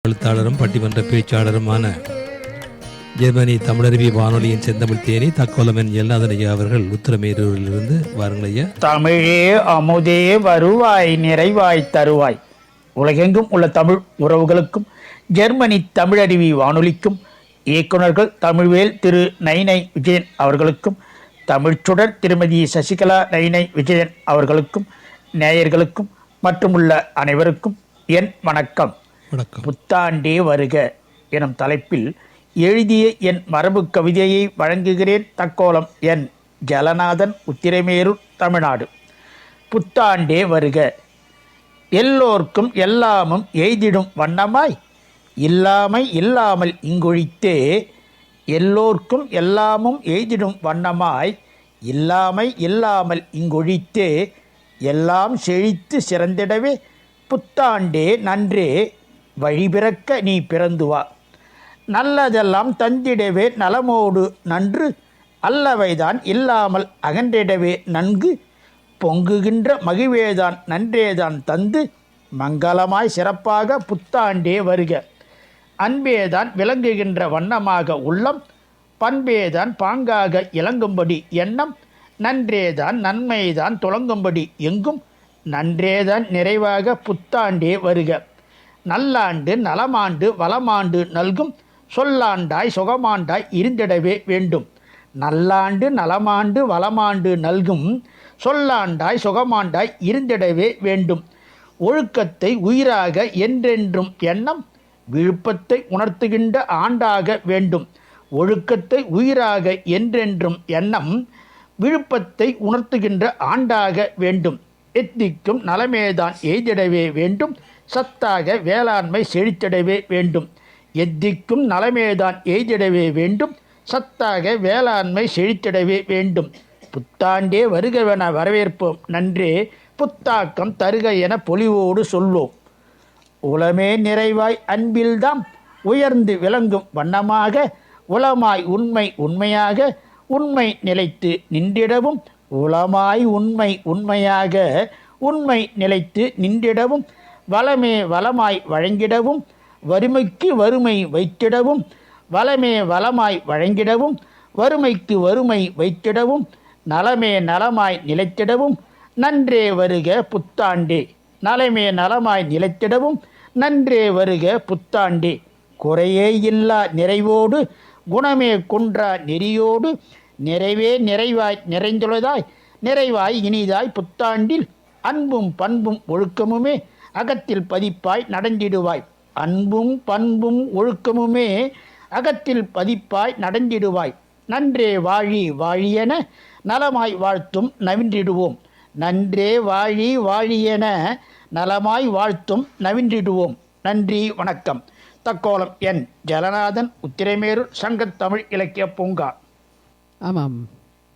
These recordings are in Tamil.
எழுத்தாளரும் பட்டிமன்ற பேச்சாளருமான ஜெர்மனி தமிழருவி வானொலியின் செந்தமிழ் தேனி தக்கோலமன் எல்லாதன் ஐயா அவர்கள் உத்தரமேரூரிலிருந்து வாருங்கள் ஐயா. தமிழே அமுதே வருவாய் நிறைவாய் தருவாய். உலகெங்கும் உள்ள தமிழ் உறவுகளுக்கும் ஜெர்மனி தமிழருவி வானொலிக்கும் இயக்குநர்கள் தமிழ்வேல் திரு நைனை விஜயன் அவர்களுக்கும் தமிழ்ச்சுடர் திருமதி சசிகலா நைனை விஜயன் அவர்களுக்கும் நேயர்களுக்கும் மற்றுமுள்ள அனைவருக்கும் என் வணக்கம். புத்தாண்டே வருக எனும் தலைப்பில் எழுதிய என் மரபு கவிதையை வழங்குகிறேன். தக்கோலம் என் ஜலநாதன், உத்திரமேரூர், தமிழ்நாடு. புத்தாண்டே வருக. எல்லோர்க்கும் எல்லாமும் எய்திடும் வண்ணமாய் இல்லாமை இல்லாமல் இங்கொழித்தே. எல்லோர்க்கும் எல்லாமும் எய்திடும் வண்ணமாய் இல்லாமை இல்லாமல் இங்கொழித்தே. எல்லாம் செழித்து சிறந்திடவே புத்தாண்டே நன்றே வழிபிறக்க நீ பிறந்து வா. நல்லதெல்லாம் தந்திடவே நலமோடு நன்று அல்லவைதான் இல்லாமல் அகன்றிடவே நன்கு. பொங்குகின்ற மகிழ்வேதான் நன்றேதான் தந்து மங்களமாய் சிறப்பாக புத்தாண்டே வருக. அன்பேதான் விளங்குகின்ற வண்ணமாக உள்ளம் பண்பேதான் பாங்காக இளங்கும்படி எண்ணம். நன்றேதான் நன்மைதான் துளங்கும்படி எங்கும் நன்றேதான் நிறைவாக புத்தாண்டே வருக. நல்லாண்டு நலமாண்டு வளமாண்டு நல்கும் சொல்லாண்டாய் சுகமாண்டாய் இருந்திடவே வேண்டும். நல்லாண்டு நலமாண்டு வளமாண்டு நல்கும் சொல்லாண்டாய் சுகமாண்டாய் இருந்திடவே வேண்டும். ஒழுக்கத்தை உயிராக என்றென்றும் எண்ணம் விழுப்பத்தை உணர்த்துகின்ற ஆண்டாக வேண்டும். ஒழுக்கத்தை உயிராக என்றென்றும் எண்ணம் விழுப்பத்தை உணர்த்துகின்ற ஆண்டாக வேண்டும். எத்திக்கும் நலமேதான் எய்திடவே வேண்டும். சத்தாக வேளாண்மை செழித்திடவே வேண்டும். எத்திக்கும் நலமேதான் எய்திடவே வேண்டும். சத்தாக வேளாண்மை செழித்திடவே வேண்டும். புத்தாண்டே வருகவென வரவேற்போம் நன்றே புத்தாக்கம் தருக என பொலிவோடு சொல்வோம். உளமே நிறைவாய் அன்பில்தாம் உயர்ந்து விளங்கும் வண்ணமாக உளமாய் உண்மை உண்மையாக உண்மை நிலைத்து நின்றிடவும். உளமாய் உண்மை உண்மையாக உண்மை நிலைத்து நின்றிடவும். வளமே வளமாய் வழங்கிடவும் வறுமைக்கு வறுமை வைத்திடவும். வளமே வளமாய் வழங்கிடவும் வறுமைக்கு வறுமை வைத்திடவும். நலமே நலமாய் நிலைத்திடவும் நன்றே வருக புத்தாண்டே. நலமே நலமாய் நிலைத்திடவும் நன்றே வருக புத்தாண்டே. குறையே இல்லா நிறைவோடு குணமே குன்றா நெறியோடு நிறைவே நிறைவாய் நிறைந்துள்ளதாய் நிறைவாய் இனிதாய் புத்தாண்டில் அன்பும் பண்பும் ஒழுக்கமுமே அகத்தில் பதிப்பாய் நடந்திடுவாய். அன்பும் பண்பும் ஒழுக்கமுமே அகத்தில் பதிப்பாய் நடந்திடுவாய். நன்றே வாழி வாழியென நலமாய் வாழ்த்தும் நவின்றிடுவோம். நன்றே வாழி வாழியென நலமாய் வாழ்த்தும் நவின்றிடுவோம். நன்றி வணக்கம். தக்கோலம் என் ஜலநாதன், உத்திரமேரூர், சங்கத்தமிழ் இலக்கிய பூங்கா. ஆமாம்,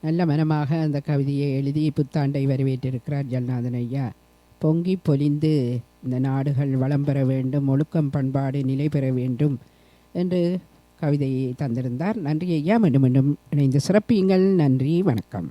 நல்ல மனமாக அந்த கவிதையை எழுதி புத்தாண்டை வரவேற்றிருக்கிறார் ஜலநாதன் ஐயா. பொங்கி பொலிந்து இந்த நாடுகள் வளம் பெற வேண்டும், ஒழுக்கம் பண்பாடு நிலை பெற வேண்டும் என்று கவிதையை தந்திருந்தார். நன்றி ஐயா. மீண்டும் மீண்டும் இணைந்து சிறப்பியுங்கள். நன்றி, வணக்கம்.